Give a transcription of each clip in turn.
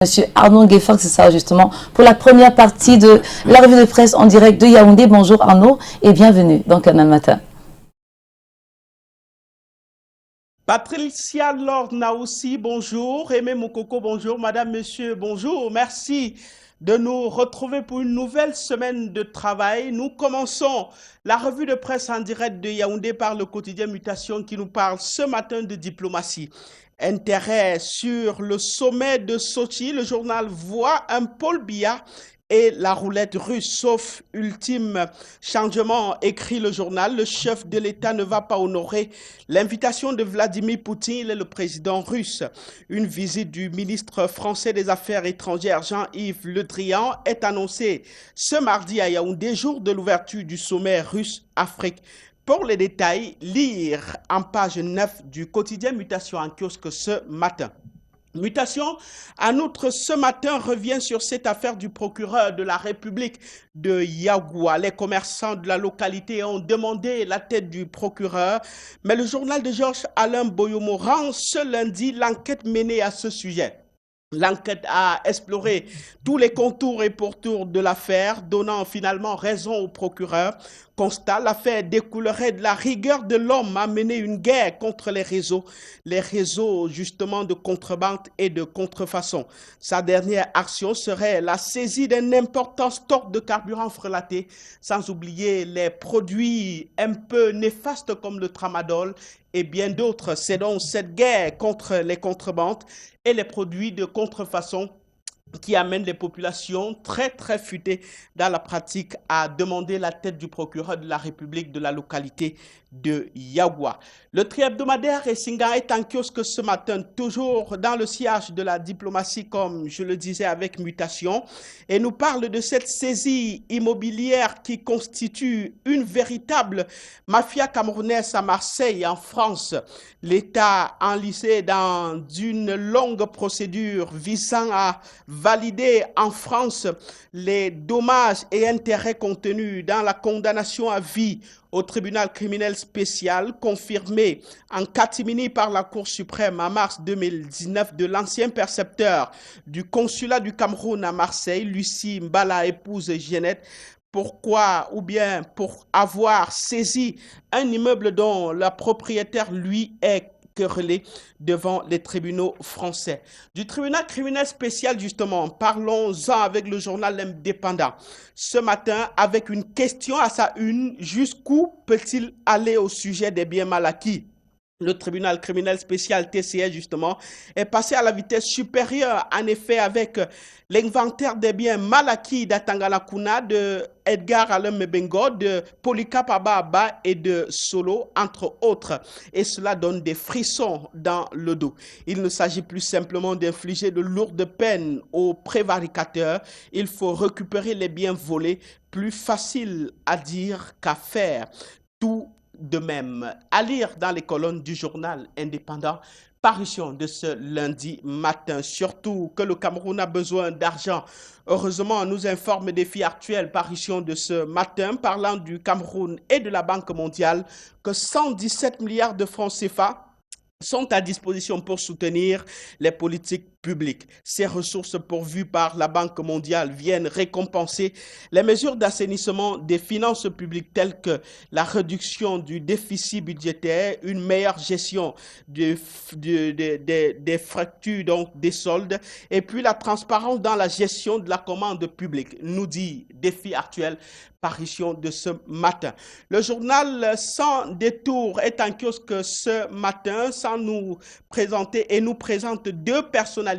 Monsieur Arnaud Gueffard, c'est ça justement, pour la première partie de la revue de presse en direct de Yaoundé. Bonjour Arnaud et bienvenue dans Canal Matin. Patricia Lord Naoussi, bonjour. Aimé Moukoko, bonjour. Madame, monsieur, bonjour. Merci de nous retrouver pour une nouvelle semaine de travail. Nous commençons la revue de presse en direct de Yaoundé par le quotidien Mutation qui nous parle ce matin de diplomatie. Intérêt sur le sommet de Sochi, le journal voit un Paul Biya et la roulette russe, sauf ultime changement, écrit le journal, le chef de l'État ne va pas honorer l'invitation de Vladimir Poutine, il est le président russe. Une visite du ministre français des Affaires étrangères Jean-Yves Le Drian est annoncée ce mardi à Yaoundé, jour de l'ouverture du sommet russe-Afrique. Pour les détails, lire en page 9 du quotidien Mutation en kiosque ce matin. Mutation, en outre, ce matin revient sur cette affaire du procureur de la République de Yaoua. Les commerçants de la localité ont demandé la tête du procureur, mais le journal de Georges Alain Boyomo rend ce lundi l'enquête menée à ce sujet. L'enquête a exploré tous les contours et pourtours de l'affaire, donnant finalement raison au procureur. Constat, l'affaire découlerait de la rigueur de l'homme à mener une guerre contre les réseaux justement de contrebande et de contrefaçon. Sa dernière action serait la saisie d'un important stock de carburant frelaté, sans oublier les produits un peu néfastes comme le tramadol et bien d'autres. C'est donc cette guerre contre les contrebandes et les produits de contrefaçon qui amène les populations très futées dans la pratique à demander la tête du procureur de la République de la localité de Yaoua. Le tri-hebdomadaire Essinga est en kiosque ce matin, toujours dans le sillage de la diplomatie, comme je le disais, avec Mutation, et nous parle de cette saisie immobilière qui constitue une véritable mafia camerounaise à Marseille, en France. L'État enlisé dans une longue procédure visant à valider en France les dommages et intérêts contenus dans la condamnation à vie au tribunal criminel spécial confirmé en catimini par la Cour suprême en mars 2019 de l'ancien percepteur du consulat du Cameroun à Marseille, Lucie Mbala, épouse Jeannette. Pourquoi? Ou bien pour avoir saisi un immeuble dont la propriétaire, lui, est querellé devant les tribunaux français. Du tribunal criminel spécial, justement, parlons-en avec le journal Indépendant. Ce matin, avec une question à sa une, jusqu'où peut-il aller au sujet des biens mal acquis? Le tribunal criminel spécial TCS, justement, est passé à la vitesse supérieure, en effet, avec l'inventaire des biens mal acquis d'Atangana Kuna, de Edgar Alain Mebengo, de Polycarpe Abba et de Solo, entre autres. Et cela donne des frissons dans le dos. Il ne s'agit plus simplement d'infliger de lourdes peines aux prévaricateurs. Il faut récupérer les biens volés, plus facile à dire qu'à faire. Tout de même, à lire dans les colonnes du journal Indépendant, parution de ce lundi matin, surtout que le Cameroun a besoin d'argent. Heureusement, on nous informe des faits actuels, parution de ce matin, parlant du Cameroun et de la Banque mondiale, que 117 milliards de francs CFA sont à disposition pour soutenir les politiques publiques. Ces ressources pourvues par la Banque mondiale viennent récompenser les mesures d'assainissement des finances publiques telles que la réduction du déficit budgétaire, une meilleure gestion des fractures, donc des soldes, et puis la transparence dans la gestion de la commande publique, nous dit Défi actuel, parution de ce matin. Le journal Sans détour est en kiosque ce matin sans nous présenter et nous présente deux personnalités,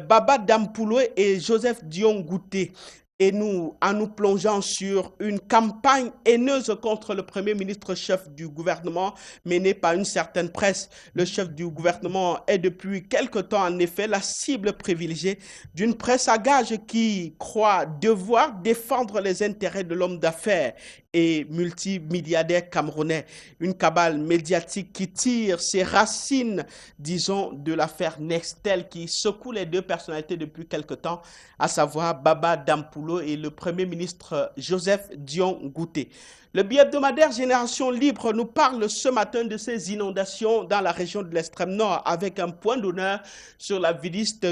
Baba Dampulo et Joseph Dion Gouté. Et nous, en nous plongeant sur une campagne haineuse contre le Premier ministre chef du gouvernement menée par une certaine presse. Le chef du gouvernement est depuis quelque temps en effet la cible privilégiée d'une presse à gage qui croit devoir défendre les intérêts de l'homme d'affaires et multimilliardaire camerounais. Une cabale médiatique qui tire ses racines, disons, de l'affaire Nextel qui secoue les deux personnalités depuis quelque temps, à savoir Baba Dampulo et le Premier ministre Joseph Dion Gouté. Le bi-hebdomadaire Génération Libre nous parle ce matin de ces inondations dans la région de l'extrême nord avec un point d'honneur sur la visite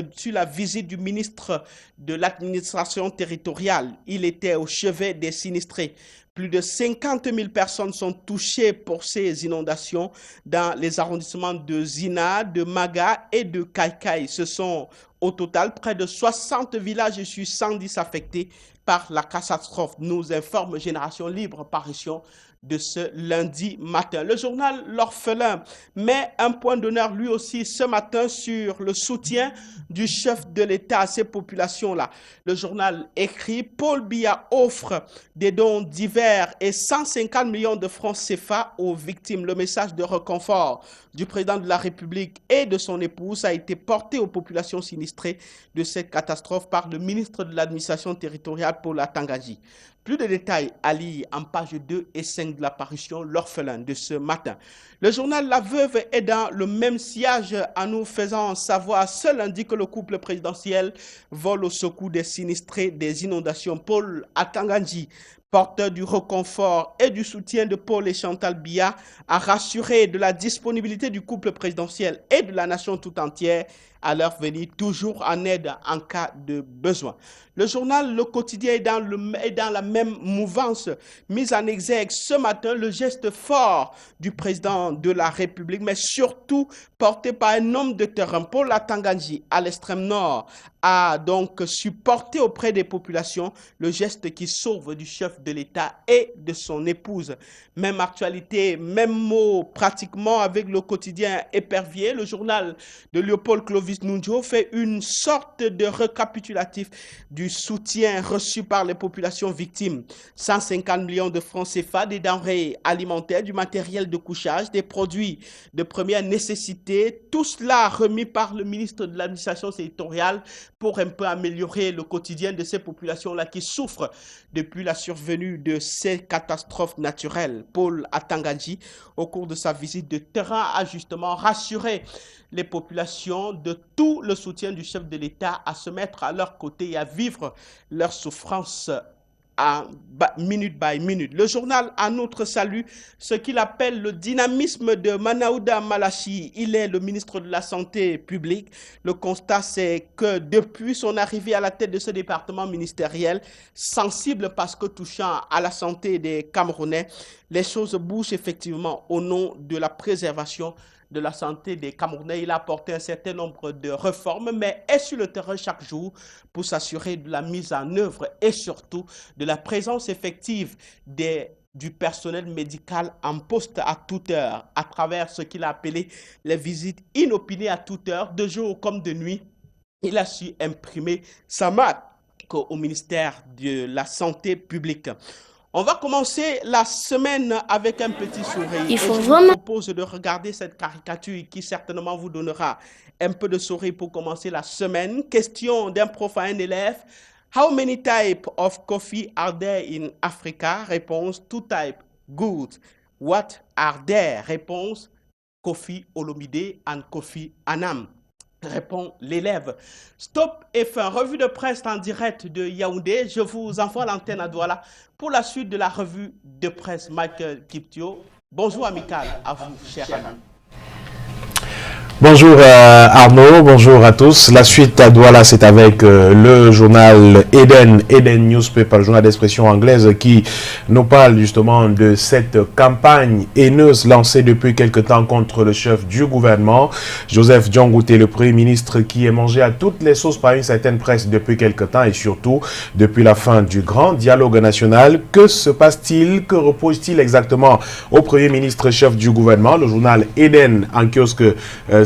du ministre de l'administration territoriale. Il était au chevet des sinistrés. Plus de 50 000 personnes sont touchées pour ces inondations dans les arrondissements de Zina, de Maga et de Kaikai. Ce sont au total près de 60 villages sur 110 affectés par la catastrophe, nous informe Génération Libre, parution de ce lundi matin. Le journal L'Orphelin met un point d'honneur lui aussi ce matin sur le soutien du chef de l'État à ces populations-là. Le journal écrit: Paul Biya offre des dons divers et 150 millions de francs CFA aux victimes. Le message de réconfort du président de la République et de son épouse a été porté aux populations sinistrées de cette catastrophe par le ministre de l'administration territoriale, Paul Atangandji. Plus de détails à lire en page 2 et 5 de la parution L'Orphelin de ce matin. Le journal La Veuve est dans le même sillage en nous faisant savoir ce lundi que le couple présidentiel vole au secours des sinistrés des inondations. Paul Atangandji, porteur du réconfort et du soutien de Paul et Chantal Biya, a rassuré de la disponibilité du couple présidentiel et de la nation tout entière à leur venir toujours en aide en cas de besoin. Le journal Le Quotidien est dans la même mouvance. Mise en exergue ce matin le geste fort du président de la République, mais surtout porté par un homme de terrain, Paul Atangandji, à l'extrême nord, a donc supporté auprès des populations le geste qui sauve du chef de l'État et de son épouse. Même actualité, même mot pratiquement avec Le Quotidien épervier. Le journal de Léopold Clovis Nunjo fait une sorte de récapitulatif du soutien reçu par les populations victimes. 150 millions de francs CFA, des denrées alimentaires, du matériel de couchage, des produits de première nécessité, tout cela remis par le ministre de l'administration territoriale pour un peu améliorer le quotidien de ces populations-là qui souffrent depuis la survenue de ces catastrophes naturelles. Paul Atangandji, au cours de sa visite de terrain, a justement rassuré les populations de tout le soutien du chef de l'État à se mettre à leur côté et à vivre leur souffrance à minute by minute. Le journal en outre salue ce qu'il appelle le dynamisme de Manaouda Malachi. Il est le ministre de la Santé publique. Le constat, c'est que depuis son arrivée à la tête de ce département ministériel, sensible parce que touchant à la santé des Camerounais, les choses bougent effectivement au nom de la préservation de la santé des Camerounais. Il a apporté un certain nombre de réformes, mais est sur le terrain chaque jour pour s'assurer de la mise en œuvre et surtout de la présence effective du personnel médical en poste à toute heure, à travers ce qu'il a appelé les visites inopinées à toute heure, de jour comme de nuit. Il a su imprimer sa marque au ministère de la Santé publique. On va commencer la semaine avec un petit sourire. Il faut je vraiment... vous propose de regarder cette caricature qui certainement vous donnera un peu de sourire pour commencer la semaine. Question d'un prof à un élève. How many types of coffee are there in Africa? Réponse, 2 types. Good. What are there? Réponse, Kofi Olomide and Kofi Annan. Répond l'élève. Stop et fin. Revue de presse en direct de Yaoundé. Je vous envoie l'antenne à Douala pour la suite de la revue de presse. Michael Kiptio. Bonjour amical à vous, chers amis. Bonjour Arnaud, bonjour à tous. La suite à Douala, c'est avec le journal Eden Newspaper, le journal d'expression anglaise qui nous parle justement de cette campagne haineuse lancée depuis quelque temps contre le chef du gouvernement, Joseph Diangoute, le Premier ministre qui est mangé à toutes les sauces par une certaine presse depuis quelque temps et surtout depuis la fin du grand dialogue national. Que se passe-t-il? Que repose-t-il exactement au Premier ministre chef du gouvernement? Le journal Eden en kiosque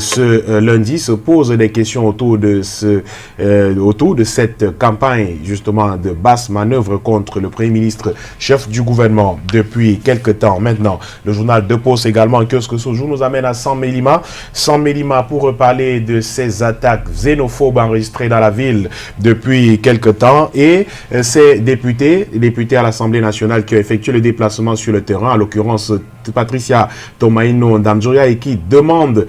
ce lundi se pose des questions autour de cette campagne justement de basse manœuvre contre le Premier ministre chef du gouvernement depuis quelque temps maintenant. Le journal De Poste également en kiosque ce jour nous amène à San-Mélima pour reparler de ces attaques xénophobes enregistrées dans la ville depuis quelque temps et ces députés à l'Assemblée nationale qui ont effectué le déplacement sur le terrain, en l'occurrence Patricia Tomaino Ndamjoya et qui demande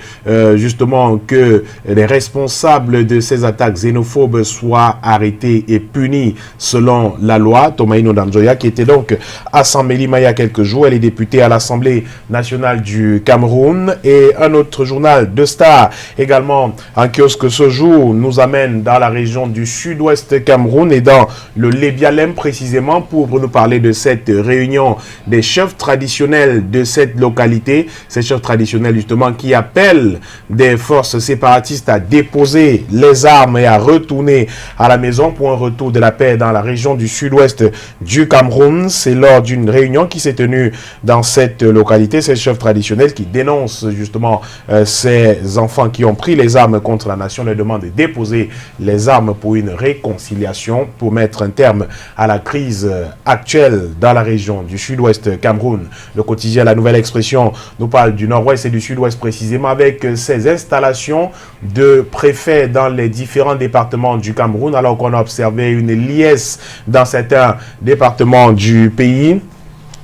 justement que les responsables de ces attaques xénophobes soient arrêtés et punis selon la loi. Tomaino Ndamjoya qui était donc à Saint-Mélima il y a quelques jours, elle est députée à l'Assemblée nationale du Cameroun. Et un autre journal de Star également en kiosque ce jour nous amène dans la région du sud-ouest Cameroun et dans le Lébialem précisément pour nous parler de cette réunion des chefs traditionnels de cette localité, ces chefs traditionnels justement qui appellent des forces séparatistes à déposer les armes et à retourner à la maison pour un retour de la paix dans la région du sud-ouest du Cameroun. C'est lors d'une réunion qui s'est tenue dans cette localité, ces chefs traditionnels qui dénoncent justement ces enfants qui ont pris les armes contre la nation, leur demandent de déposer les armes pour une réconciliation, pour mettre un terme à la crise actuelle dans la région du sud-ouest Cameroun. Le quotidien La Nouvelle Expression nous parle du nord-ouest et du sud-ouest précisément avec ces installations de préfets dans les différents départements du Cameroun alors qu'on a observé une liesse dans certains départements du pays.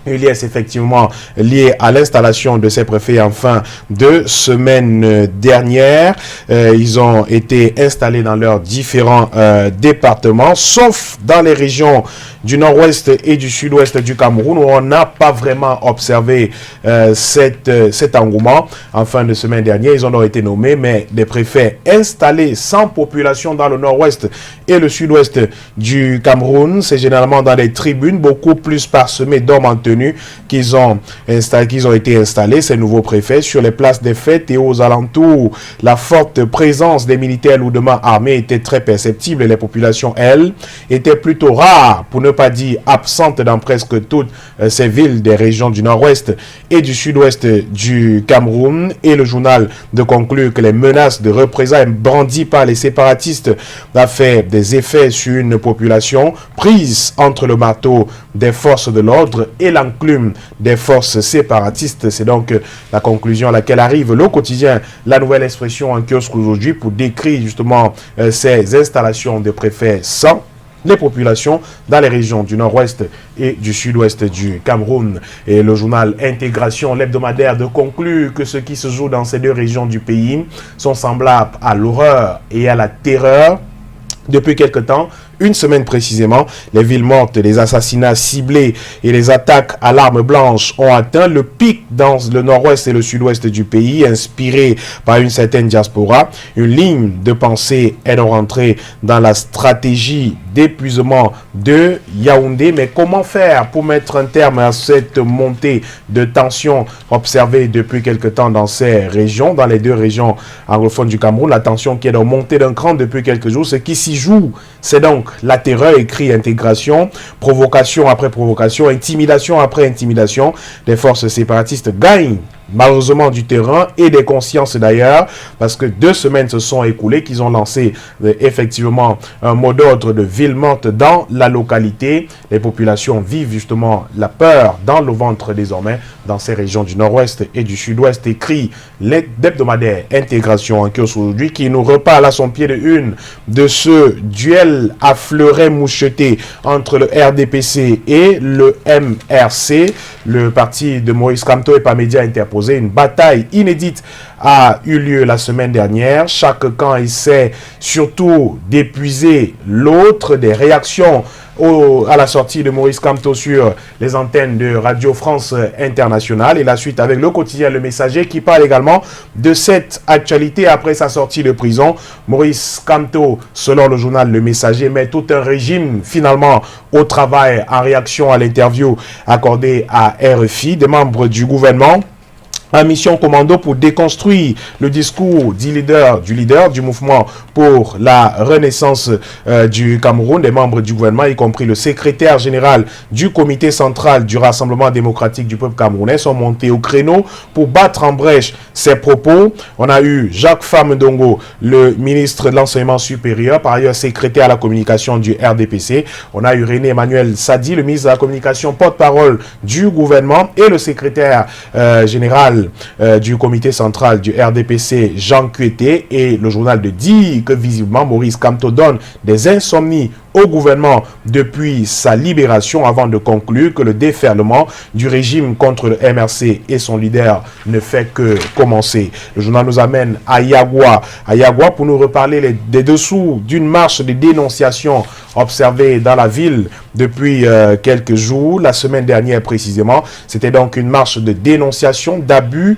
Une liesse effectivement liée à l'installation de ces préfets en fin de semaine dernière. Ils ont été installés dans leurs différents départements, sauf dans les régions du nord-ouest et du sud-ouest du Cameroun où on n'a pas vraiment observé cet engouement. En fin de semaine dernière, ils ont été nommés, mais des préfets installés sans population dans le nord-ouest et le sud-ouest du Cameroun, c'est généralement dans des tribunes beaucoup plus parsemées d'hommes en tenue qu'ils ont été installés, ces nouveaux préfets, sur les places des fêtes et aux alentours. La forte présence des militaires lourdement armés était très perceptible et les populations, elles, étaient plutôt rares, pour ne pas dire absentes dans presque toutes ces villes des régions du nord-ouest et du sud-ouest du Cameroun. Et le journal de conclure que les menaces de représailles brandies par les séparatistes ont fait des effets sur une population prise entre le marteau des forces de l'ordre et l'enclume des forces séparatistes. C'est donc la conclusion à laquelle arrive le quotidien La Nouvelle Expression en kiosque aujourd'hui pour décrire justement ces installations de préfets sans les populations dans les régions du nord-ouest et du sud-ouest du Cameroun. Et le journal Intégration, l'hebdomadaire, de conclure que ce qui se joue dans ces deux régions du pays sont semblables à l'horreur et à la terreur. Depuis quelque temps, une semaine précisément, les villes mortes, les assassinats ciblés et les attaques à l'arme blanche ont atteint le pic dans le nord-ouest et le sud-ouest du pays, inspiré par une certaine diaspora. Une ligne de pensée est rentrée dans la stratégie d'épuisement de Yaoundé. Mais comment faire pour mettre un terme à cette montée de tension observée depuis quelque temps dans ces régions, dans les deux régions anglophones du Cameroun? La tension qui est en montée d'un cran depuis quelques jours. Ce qui s'y joue, c'est donc la terreur, écrit Intégration, provocation après provocation, intimidation après intimidation. Les forces séparatistes gagnent malheureusement du terrain et des consciences d'ailleurs, parce que 2 semaines se sont écoulées qu'ils ont lancé effectivement un mot d'ordre de ville morte dans la localité. Les populations vivent justement la peur dans le ventre désormais dans ces régions du nord-ouest et du sud-ouest, écrit l'hebdomadaire Intégration en kiosque aujourd'hui, qui nous reparle à son pied de une de ce duel à fleurets mouchetés entre le RDPC et le MRC. Le parti de Maurice Kamto et Pamédia interposé. Une bataille inédite a eu lieu la semaine dernière. Chaque camp essaie surtout d'épuiser l'autre. Des réactions à la sortie de Maurice Kamto sur les antennes de Radio France Internationale, et la suite avec le quotidien Le Messager qui parle également de cette actualité après sa sortie de prison. Maurice Kamto, selon le journal Le Messager, met tout un régime finalement au travail en réaction à l'interview accordée à RFI. Des membres du gouvernement en mission commando pour déconstruire le discours du leader du mouvement pour la renaissance du Cameroun. Des membres du gouvernement, y compris le secrétaire général du comité central du Rassemblement démocratique du peuple camerounais, sont montés au créneau pour battre en brèche ces propos. On a eu Jacques Famendongo, le ministre de l'enseignement supérieur, par ailleurs secrétaire à la communication du RDPC. On a eu René Emmanuel Sadi, le ministre de la communication, porte-parole du gouvernement, et le secrétaire général du comité central du RDPC, Jean Kueté. Et le journal de dit que visiblement Maurice Kamto donne des insomnies au gouvernement depuis sa libération, avant de conclure que le déferlement du régime contre le MRC et son leader ne fait que commencer. Le journal nous amène à Yagua pour nous reparler des dessous d'une marche de dénonciation observée dans la ville depuis quelques jours, la semaine dernière précisément. C'était donc une marche de dénonciation d'abus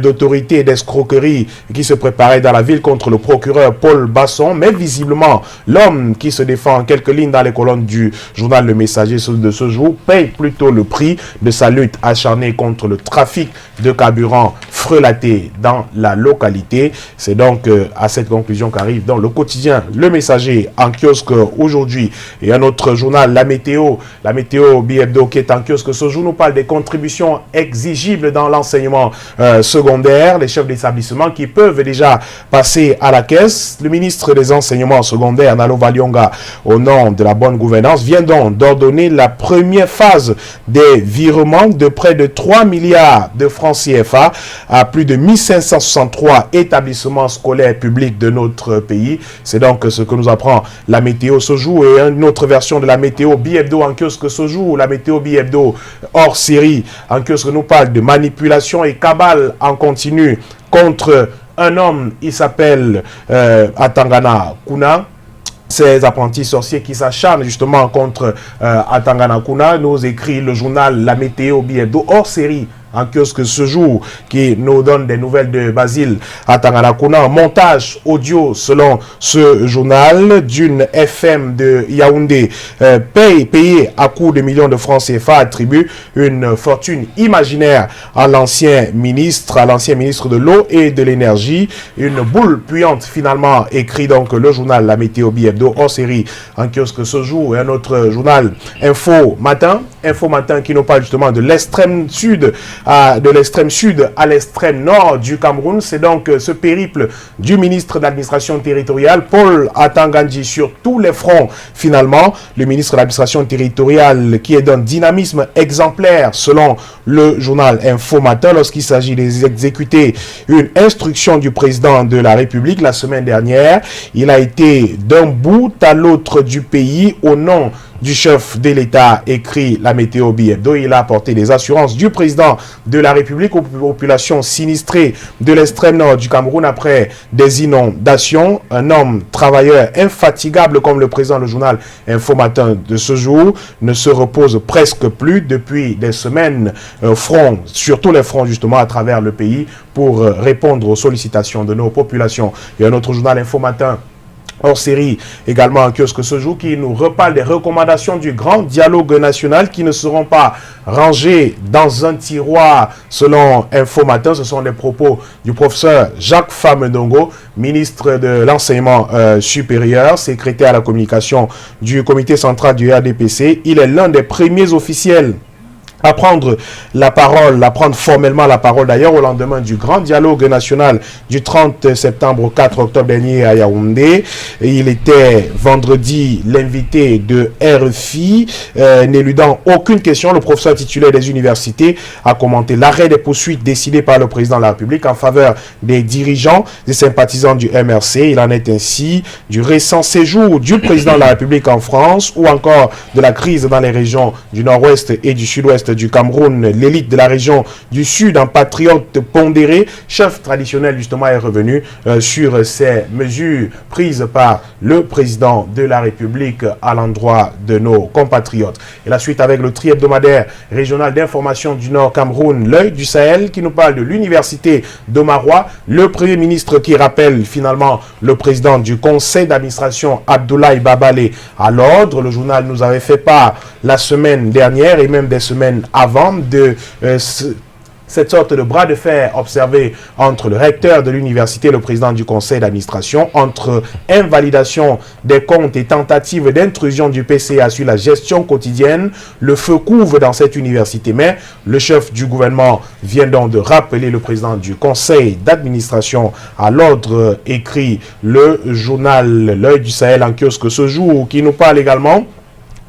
d'autorité et d'escroquerie qui se préparait dans la ville contre le procureur Paul Basson, mais visiblement l'homme qui se défend en quelques lignes dans les colonnes du journal Le Messager de ce jour paye plutôt le prix de sa lutte acharnée contre le trafic de carburant frelaté dans la localité. C'est donc à cette conclusion qu'arrive dans le quotidien Le Messager en kiosque aujourd'hui. Et un autre journal, la météo Bi-Hebdo qui est en kiosque ce jour nous parle des contributions exigibles dans l'enseignement secondaire, les chefs d'établissement qui peuvent déjà passer à la caisse. Le ministre des enseignements secondaires, Nalo Valionga, au nom de la bonne gouvernance, vient donc d'ordonner la première phase des virements de près de 3 milliards de francs CFA à plus de 1563 établissements scolaires publics de notre pays. C'est donc ce que nous apprend la météo ce jour. Et une autre version de la météo Bi-Hebdo en kiosque ce jour, la météo Bi-Hebdo hors série en kiosque nous parle de manipulation et cabale en continu contre un homme, il s'appelle Atangana Kuna. Ces apprentis sorciers qui s'acharnent justement contre Atangana Kuna, nous écrit le journal La Météo Bi-Hebdo hors série en kiosque ce jour, qui nous donne des nouvelles de Basile Atangana Kuna. Un montage audio selon ce journal d'une FM de Yaoundé payé à coups de millions de francs CFA attribue une fortune imaginaire à l'ancien ministre de l'eau et de l'énergie. Une boule puante finalement, écrit donc le journal La Météo Bi-Hebdo hors série en kiosque ce jour. Et un autre journal, Info Matin qui nous parle justement de l'extrême sud à l'extrême nord du Cameroun. C'est donc ce périple du ministre de l'administration territoriale, Paul Atangandji, sur tous les fronts finalement. Le ministre de l'administration territoriale qui est d'un dynamisme exemplaire selon le journal Info Matin lorsqu'il s'agit d'exécuter une instruction du président de la République la semaine dernière. Il a été d'un bout à l'autre du pays au nom du chef de l'État, écrit la météo Bi-Hebdo. Il a apporté des assurances du président de la République aux populations sinistrées de l'extrême nord du Cameroun après des inondations. Un homme travailleur infatigable comme le président du journal Info Matin de ce jour ne se repose presque plus depuis des semaines sur tous les fronts justement à travers le pays pour répondre aux sollicitations de nos populations. Il y a un autre journal Info Matin hors série également en kiosque ce jour qui nous reparle des recommandations du grand dialogue national qui ne seront pas rangées dans un tiroir selon Info Matin. Ce sont les propos du professeur Jacques Famendongo, ministre de l'enseignement supérieur, secrétaire à la communication du comité central du RDPC. Il est l'un des premiers officiels à prendre formellement la parole d'ailleurs au lendemain du grand dialogue national du 30 septembre au 4 octobre dernier à Yaoundé. Et il était vendredi l'invité de RFI, n'éludant aucune question. Le professeur titulaire des universités a commenté l'arrêt des poursuites décidées par le président de la République en faveur des dirigeants, des sympathisants du MRC. Il en est ainsi du récent séjour du président de la République en France ou encore de la crise dans les régions du nord-ouest et du sud-ouest du Cameroun. L'élite de la région du Sud, un patriote pondéré, chef traditionnel justement, est revenu sur ces mesures prises par le président de la République à l'endroit de nos compatriotes. Et la suite avec le tri-hebdomadaire régional d'information du Nord Cameroun, l'œil du Sahel, qui nous parle de l'université de Marois, le premier ministre qui rappelle finalement le président du conseil d'administration Abdoulaye Babalé à l'ordre. Le journal nous avait fait part la semaine dernière et même des semaines avant de cette sorte de bras de fer observé entre le recteur de l'université et le président du conseil d'administration, entre invalidation des comptes et tentative d'intrusion du PCA sur la gestion quotidienne. Le feu couvre dans cette université, mais le chef du gouvernement vient donc de rappeler le président du conseil d'administration à l'ordre, écrit le journal L'œil du Sahel en kiosque ce jour, qui nous parle également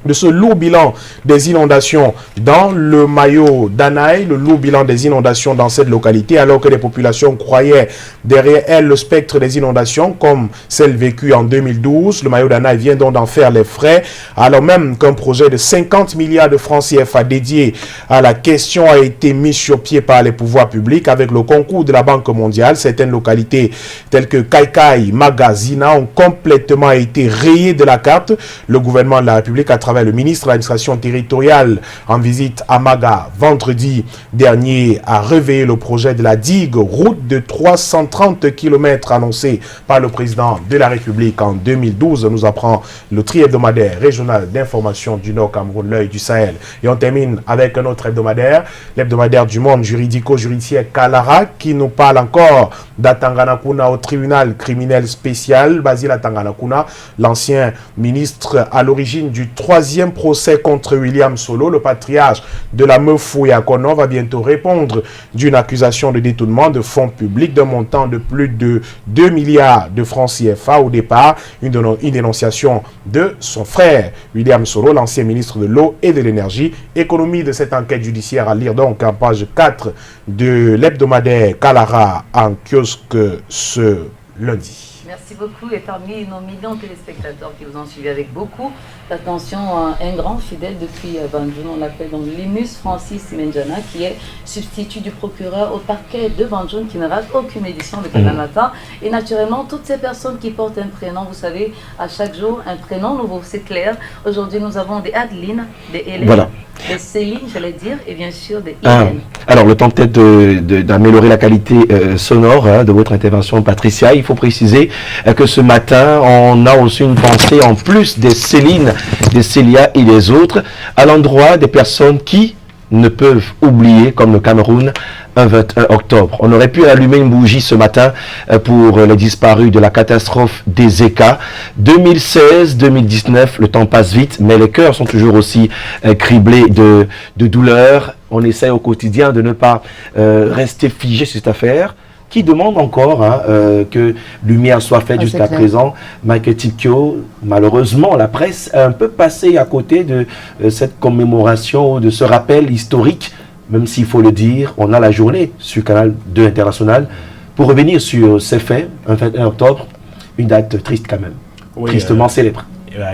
de ce lourd bilan des inondations dans le maillot d'Anaï, le lourd bilan des inondations dans cette localité, alors que les populations croyaient derrière elles le spectre des inondations comme celle vécue en 2012. Le maillot d'Anaï vient donc d'en faire les frais, alors même qu'un projet de 50 milliards de francs CFA dédié à la question a été mis sur pied par les pouvoirs publics avec le concours de la Banque mondiale. Certaines localités telles que Kaikai, Magazina ont complètement été rayées de la carte. Le gouvernement de la République, à travers le ministre de l'administration territoriale en visite à Maga vendredi dernier, a réveillé le projet de la digue, route de 330 km annoncé par le président de la République en 2012, nous apprend le tri-hebdomadaire régional d'information du Nord Cameroun, l'œil du Sahel. Et on termine avec un autre hebdomadaire, l'hebdomadaire du monde juridico-judiciaire Kalara, qui nous parle encore d'Atanganakuna au tribunal criminel spécial. Basile Atanganakuna, l'ancien ministre à l'origine du troisième procès contre William Solo, le patriarche de la Meufou Yakono, va bientôt répondre d'une accusation de détournement de fonds publics d'un montant de plus de 2 milliards de francs CFA. Au départ, une dénonciation de son frère William Solo, l'ancien ministre de l'eau et de l'énergie. Économie de cette enquête judiciaire à lire donc en page 4 de l'hebdomadaire Kalara en kiosque ce lundi. Merci beaucoup. Et parmi nos millions de téléspectateurs qui vous ont suivi avec beaucoup d'attention, un grand fidèle depuis Banjul, on l'appelle donc Linus Francis Menjana, qui est substitut du procureur au parquet de Banjul, qui ne rate aucune édition de Canal Matin. Et naturellement, toutes ces personnes qui portent un prénom, vous savez, à chaque jour, un prénom nouveau, c'est clair. Aujourd'hui, nous avons des Adeline, des Hélène, voilà, des Céline, j'allais dire, et bien sûr des Irène. Alors, le temps peut-être d'améliorer la qualité sonore de votre intervention, Patricia. Il faut préciser que ce matin, on a aussi une pensée, en plus des Céline, des Célia et des autres, à l'endroit des personnes qui ne peuvent oublier, comme le Cameroun, un 21 octobre. On aurait pu allumer une bougie ce matin pour les disparus de la catastrophe des Eka. 2016, 2019, le temps passe vite, mais les cœurs sont toujours aussi criblés de douleur. On essaie au quotidien de ne pas rester figé sur cette affaire, qui demande encore que lumière soit faite jusqu'à présent. Michael Tikio, malheureusement, la presse a un peu passé à côté de cette commémoration, de ce rappel historique, même s'il faut le dire, on a la journée sur Canal 2 International pour revenir sur ces faits, un 21 octobre, une date triste quand même, oui, tristement célèbre.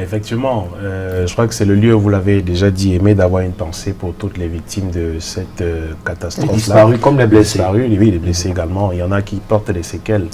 Effectivement, je crois que c'est le lieu, vous l'avez déjà dit, Aimé, d'avoir une pensée pour toutes les victimes de cette catastrophe. Les disparus comme les blessés. Disparus, oui, les blessés également. Il y en a qui portent des séquelles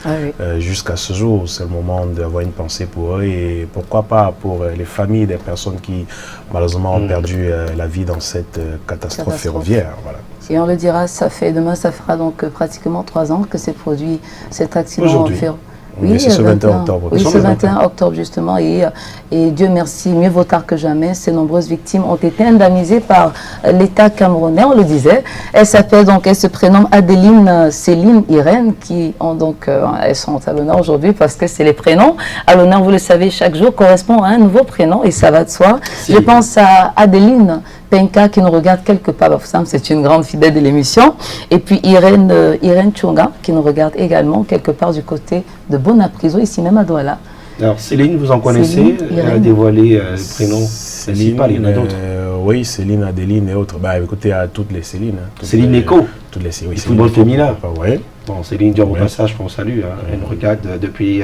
jusqu'à ce jour. C'est le moment d'avoir une pensée pour eux et pourquoi pas pour les familles des personnes qui malheureusement ont perdu la vie dans cette catastrophe ferroviaire. Voilà. Et on le dira, demain, ça fera donc pratiquement 3 ans que s'est produit cet accident ferroviaire. Oui, c'est ce 21 octobre. Oui, ce 21 octobre justement. Et Dieu merci, mieux vaut tard que jamais. Ces nombreuses victimes ont été indemnisées par l'État camerounais, on le disait. Elle se prénomme Adeline, Céline, Irène, qui ont donc, elles sont à l'honneur aujourd'hui parce que c'est les prénoms. À l'honneur, vous le savez, chaque jour correspond à un nouveau prénom et ça va de soi. Si. Je pense à Adeline Penka qui nous regarde quelque part, c'est une grande fidèle de l'émission. Et puis Irène Tchunga qui nous regarde également quelque part du côté de Bonapriso, ici même à Douala. Alors Céline, vous en connaissez, elle a dévoilé le prénom principal, il y en a d'autres. Oui, Céline, Adeline et autres. Bah, écoutez, à toutes les Céline. Céline Eco, toutes les Céline. Football féminin. Oui. Bon, Céline Dion, au passage, on salue. Elle nous regarde depuis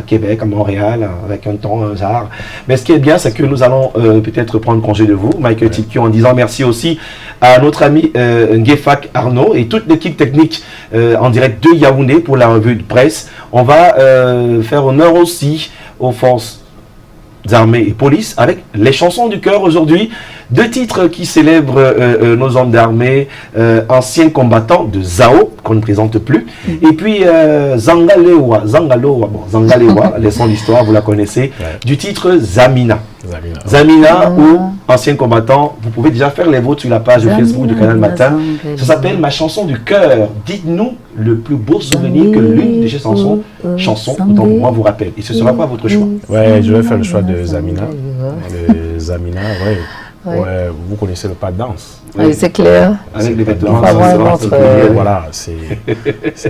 Québec, à Montréal, avec un temps, un hasard. Mais ce qui est bien, c'est que nous allons peut-être prendre congé de vous, Michael Tikio, en disant merci aussi à notre ami Ngefak Arnaud et toute l'équipe technique en direct de Yaoundé pour la revue de presse. On va faire honneur aussi aux forces armées et police avec les chansons du cœur aujourd'hui. 2 titres qui célèbrent nos hommes d'armée, anciens combattants de Zao, qu'on ne présente plus. Et puis Zangalewa, leçon d'histoire, vous la connaissez, du titre Zamina. Zamina ou ancien combattant, vous pouvez déjà faire les votes sur la page de Facebook du Canal Matin. Ça s'appelle Ma chanson du cœur. Dites-nous le plus beau souvenir que l'une de ces chansons dont moi vous rappelle. Et ce sera quoi votre choix? Ouais, je vais faire le choix de Zamina. Zamina, ouais. Ouais, vous connaissez le pas de danse. Oui, c'est clair. Avec les vêtements. Voilà, c'est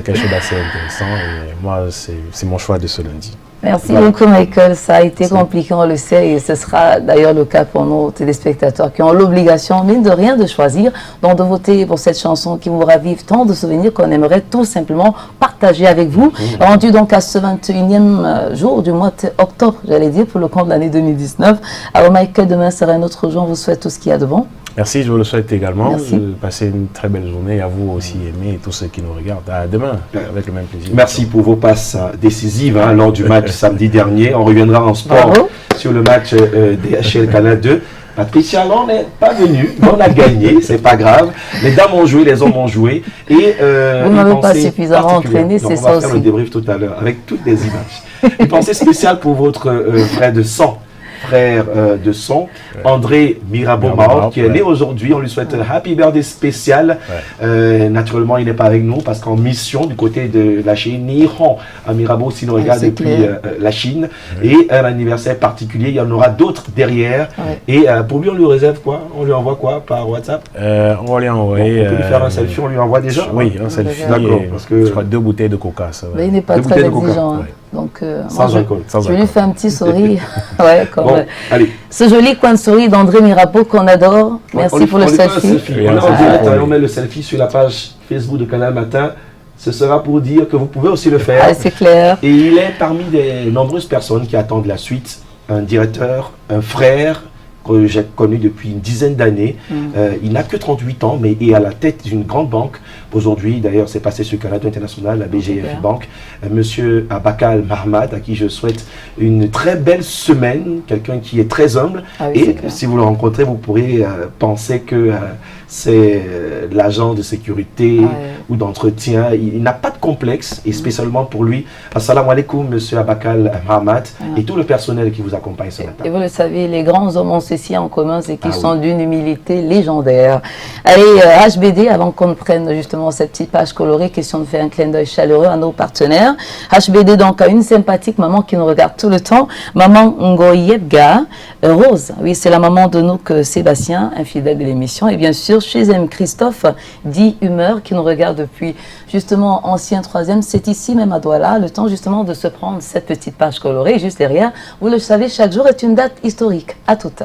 quelque chose d'assez intéressant. Et moi, c'est mon choix de ce lundi. Merci Voilà. beaucoup, Michael. Ça a été compliqué, on le sait, et ce sera d'ailleurs le cas pour nos téléspectateurs qui ont l'obligation, mine de rien, de choisir, donc de voter pour cette chanson qui vous ravive tant de souvenirs qu'on aimerait tout simplement partager avec vous. Rendu donc à ce 21e jour du mois d'octobre, j'allais dire, pour le compte de l'année 2019. Alors, Michael, demain sera un autre jour. On vous souhaite tout ce qu'il y a de bon. Merci, je vous le souhaite également. Merci. Passez une très belle journée à vous aussi, Aimé, et tous ceux qui nous regardent. À demain, avec le même plaisir. Merci pour vos passes décisives lors du match samedi dernier. On reviendra en sport Bravo. sur le match DHL Canal 2. Patricia, on n'est pas venu, on a gagné, c'est pas grave. Les dames ont joué, les hommes ont joué. Et, Vous n'avez une pas pensée suffisamment particulière. entraîné, Donc, c'est on ça va faire aussi. le débrief tout à l'heure avec toutes les images. Une pensée spéciale pour votre frère de sang. Frère de son, André Mirabeau-Mao, qui est né aujourd'hui. On lui souhaite un happy birthday spécial. Naturellement, il n'est pas avec nous parce qu'en mission du côté de la Chine, Nihon à Mirabeau, s'il nous regarde c'est depuis clair. la Chine. Et un anniversaire particulier, il y en aura d'autres derrière. Ouais. Et pour lui, on lui réserve quoi? On lui envoie quoi par WhatsApp? On va lui On envoyer. peut lui faire un selfie, on lui envoie déjà? Oui, un selfie. D'accord, et, parce que- je crois 2 bouteilles de coca. Ça va. Mais il n'est pas Deux très bouteilles de coca, exigeant. Hein. ouais. Donc, Sans moi, alcool. Sans je lui alcool. fais un petit sourire. Ouais, comme, Bon, allez. ce joli coin de souris d'André Mirabeau qu'on adore. Merci On pour lui le fait un selfie. Oui, On est en un selfie. direct, on met le selfie sur la page Facebook de Canal Matin. Ce sera pour dire que vous pouvez aussi le faire. Ah, c'est clair. Et il est parmi des nombreuses personnes qui attendent la suite. Un directeur, un frère que j'ai connu depuis une dizaine d'années. Il n'a que 38 ans, mais est à la tête d'une grande banque. Aujourd'hui, d'ailleurs, c'est passé sur Canada International, la BGF Super. Bank. Monsieur Abakal Mahamat, à qui je souhaite une très belle semaine. Quelqu'un qui est très humble. Ah oui, c'est Et clair. si vous le rencontrez, vous pourrez penser que c'est l'agent de sécurité Ouais. ou d'entretien. Il n'a pas de complexe, et spécialement pour lui. Assalamu alaikum, monsieur Abakal Mahamat, et tout le personnel qui vous accompagne ce matin. Et vous le savez, les grands hommes ont ceci en commun, c'est qu'ils Ah oui. sont d'une humilité légendaire. Allez, HBD, avant qu'on ne prenne justement cette petite page colorée, question de faire un clin d'œil chaleureux à nos partenaires. HBD, donc, a une sympathique maman qui nous regarde tout le temps, maman Ngoyebga, Rose. Oui, c'est la maman de nous que Sébastien, un fidèle de l'émission. Et bien sûr, chez M. Christophe, dit Humeur, qui nous regarde depuis justement ancien 3e. C'est ici même à Douala, le temps justement de se prendre cette petite page colorée. Juste derrière, vous le savez, chaque jour est une date historique. À toute.